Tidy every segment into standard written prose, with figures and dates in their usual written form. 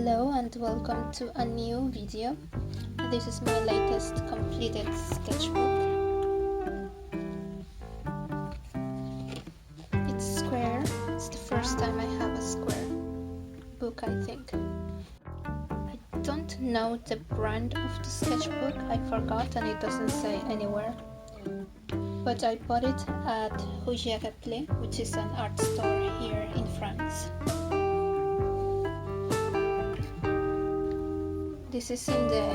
Hello and welcome to a new video. This is my latest completed sketchbook. It's square. It's the first time I have a square book, I think. I don't know the brand of the sketchbook, I forgot and it doesn't say anywhere. But I bought it at Rougier, which is an art store here in France. This is in the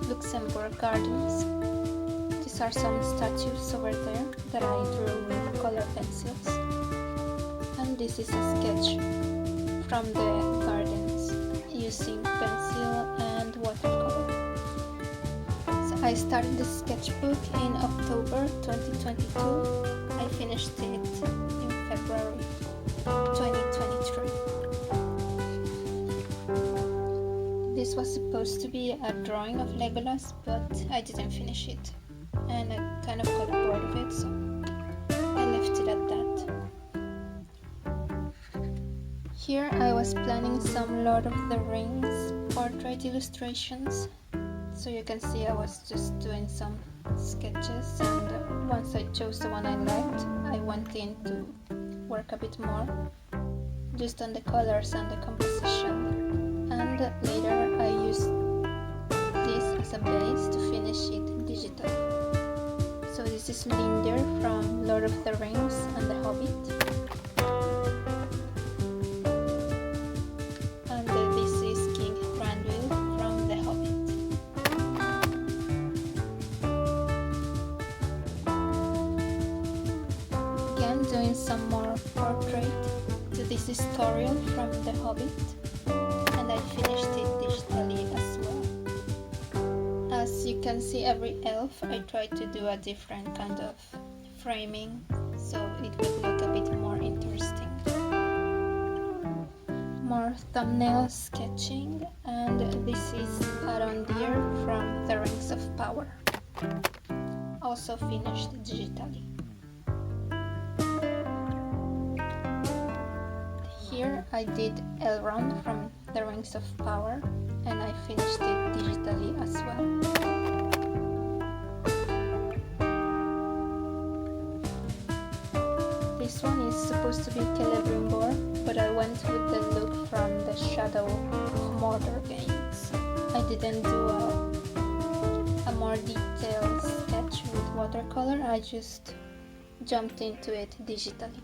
Luxembourg Gardens. These are some statues over there that I drew with color pencils. And this is a sketch from the gardens using pencil and watercolor. So I started the sketchbook in October 2022. I finished it in February 2023. This was supposed to be a drawing of Legolas, but I didn't finish it, and I kind of got bored of it, so I left it at that. Here I was planning some Lord of the Rings portrait illustrations, so you can see I was just doing some sketches, and once I chose the one I liked, I went in to work a bit more, just on the colors and the composition. And later I used this as a base to finish it digitally. So this is Linder from Lord of the Rings and the Hobbit. And this is King Thranduil from the Hobbit. Again doing some more portrait. So this is Tauriel from the Hobbit. I finished it digitally as well. As you can see, every elf I tried to do a different kind of framing so it would look a bit more interesting. More thumbnail sketching, and this is Rougier from the Rings of Power. Also finished digitally. Here I did Elrond from the Rings of Power, and I finished it digitally as well. This one is supposed to be Celebrimbor, but I went with the look from the Shadow of Mordor games. I didn't do a more detailed sketch with watercolor, I just jumped into it digitally.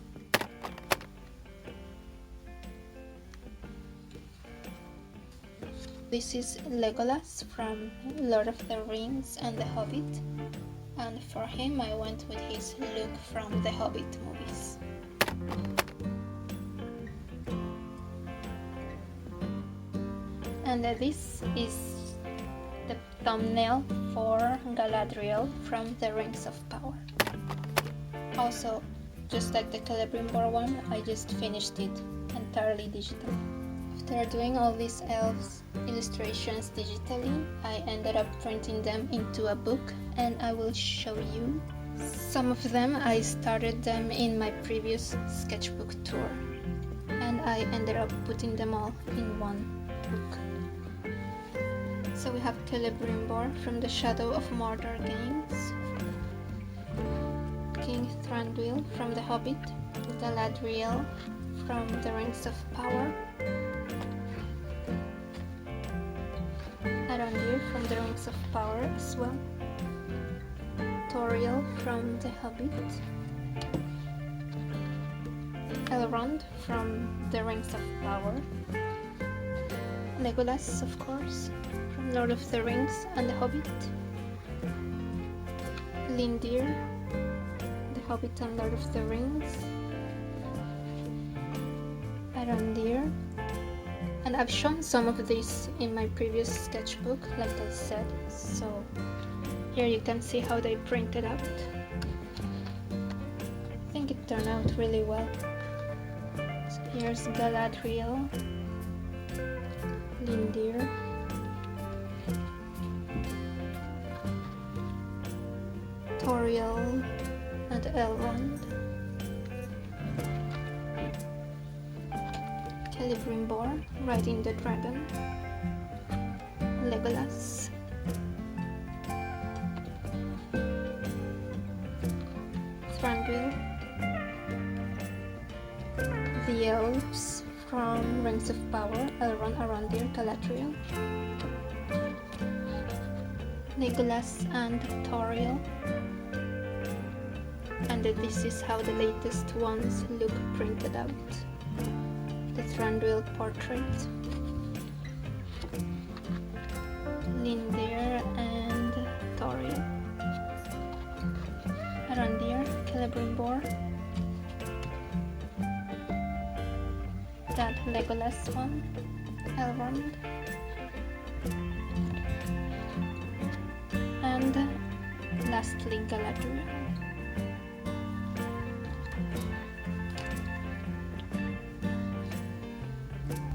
This is Legolas from Lord of the Rings and the Hobbit, and for him I went with his look from the Hobbit movies. And this is the thumbnail for Galadriel from the Rings of Power. Also, just like the Celebrimbor one, I just finished it entirely digitally. After doing all these elves illustrations digitally, I ended up printing them into a book, and I will show you. Some of them I started them in my previous sketchbook tour, and I ended up putting them all in one book. So we have Celebrimbor from the Shadow of Mordor games, King Thranduil from the Hobbit, Galadriel from the Rings of Power, Rougier from the Rings of Power as well, Tauriel from the Hobbit, Elrond from the Rings of Power, Legolas, of course, from Lord of the Rings and the Hobbit, Lindir, the Hobbit and Lord of the Rings, Rougier. And I've shown some of these in my previous sketchbook, like I said, so here you can see how they printed out. I think it turned out really well. So here's Galadriel, Lindir, Tauriel, and Elrond, Celebrimbor riding the dragon, Legolas, Thranduil, the elves from Rings of Power, Elrond, Arondir, Galadriel, Legolas and Tauriel, and this is how the latest ones look printed out. The Thranduil portrait, Lindir and Tauriel, Arondir, Celebrimbor, that Legolas one, Elrond, and lastly Galadriel.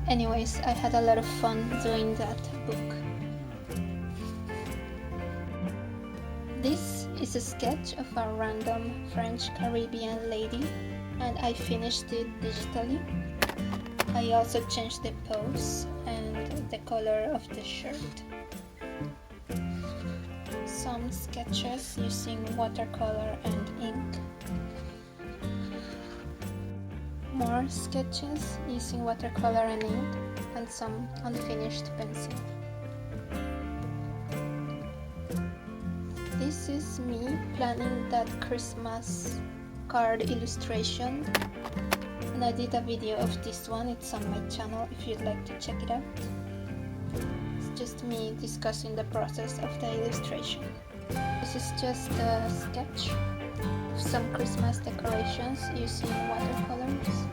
Anyways, I had a lot of fun doing that book. This is a sketch of a random French Caribbean lady, and I finished it digitally. I also changed the pose and the color of the shirt. Some sketches using watercolor and ink. More sketches using watercolor and ink, and some unfinished pencil. This is me planning that Christmas card illustration, and I did a video of this one. It's on my channel if you'd like to check it out. It's just me discussing the process of the illustration. This is just a sketch of some Christmas decorations using watercolors.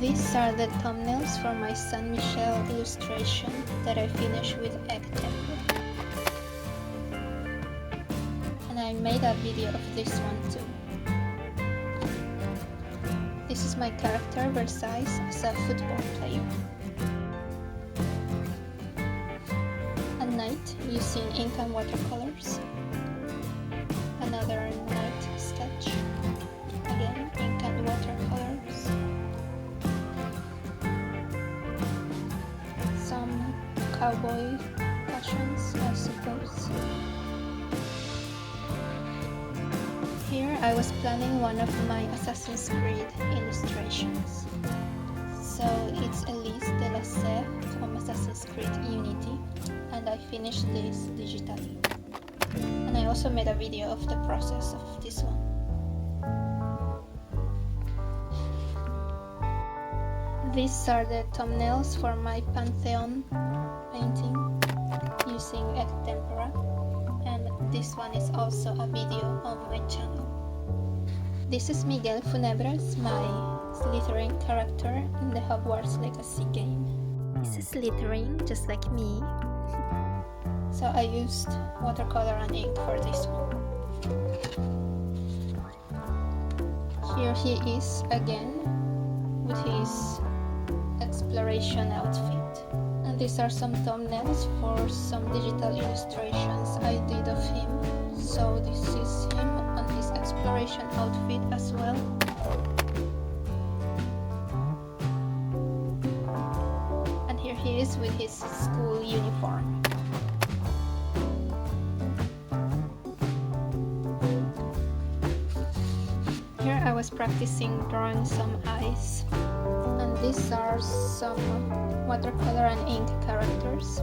These are the thumbnails for my San Michel illustration that I finished with egg temper. And I made a video of this one too. This is my character Versailles as a football player. A knight using ink and watercolors. Another knight sketch. Again, ink and watercolors. Some cowboy fashions, I suppose. Here I was planning one of my Assassin's Creed illustrations. So it's Elise de la Sève from Assassin's Creed Unity, and I finished this digitally. And I also made a video of the process of this one. These are the thumbnails for my Pantheon painting using egg tempera, and this one is also a video on my channel. This is Miguel Funebres, my Slytherin character in the Hogwarts Legacy game. This is Slytherin, just like me. So I used watercolor and ink for this one. Here he is again with his exploration outfit. And these are some thumbnails for some digital illustrations I did of him. So this is him on his exploration outfit as well. And here he is with his school uniform. Here I was practicing drawing some eyes. And these are some watercolor and ink characters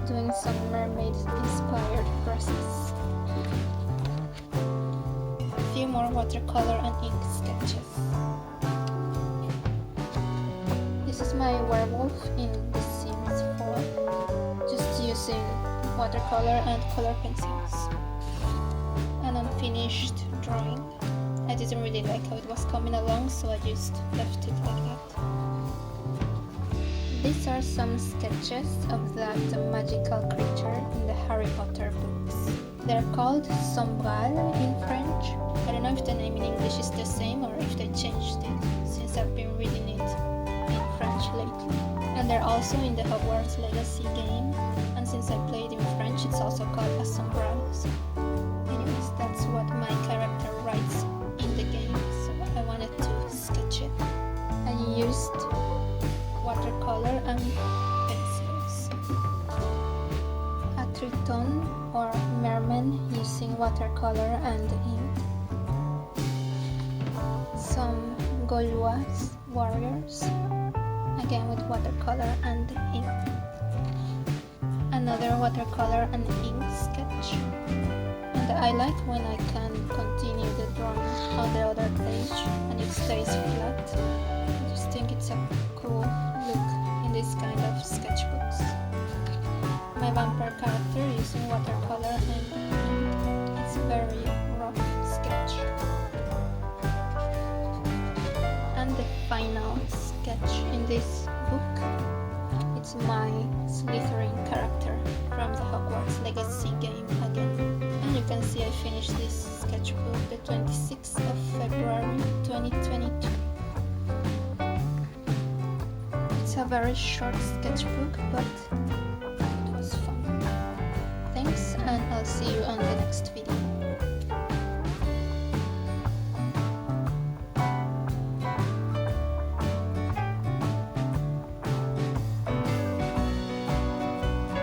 doing some mermaid inspired dresses. A few more watercolor and ink sketches. This is my werewolf in The Sims 4, just using watercolor and color pencils. An unfinished drawing. I didn't really like how it was coming along, so I just left it like that. These are some sketches of that magical creature in the Harry Potter books. They're called Sombral in French. I don't know if the name in English is the same or if they changed it, since I've been reading it in French lately. And they're also in the Hogwarts Legacy game, and since I played in French, it's also called a Sombral. So anyways, that's what my character writes in the game, so I wanted to sketch it. I used watercolor and pencils. using watercolor and ink. Some Gaulois warriors, again with watercolor and ink. Another watercolor and ink sketch. And I like when I can continue the drawing on the other page and it stays flat. I just think it's a cool look in this kind of sketchbooks. My vampire character using watercolor and ink. It's very rough sketch. And the final sketch in this book, it's my Slytherin character from the Hogwarts Legacy game again. And you can see I finished this sketchbook the 26th of February 2022. It's a very short sketchbook, but it was fun. Thanks, and I'll see you on the next video.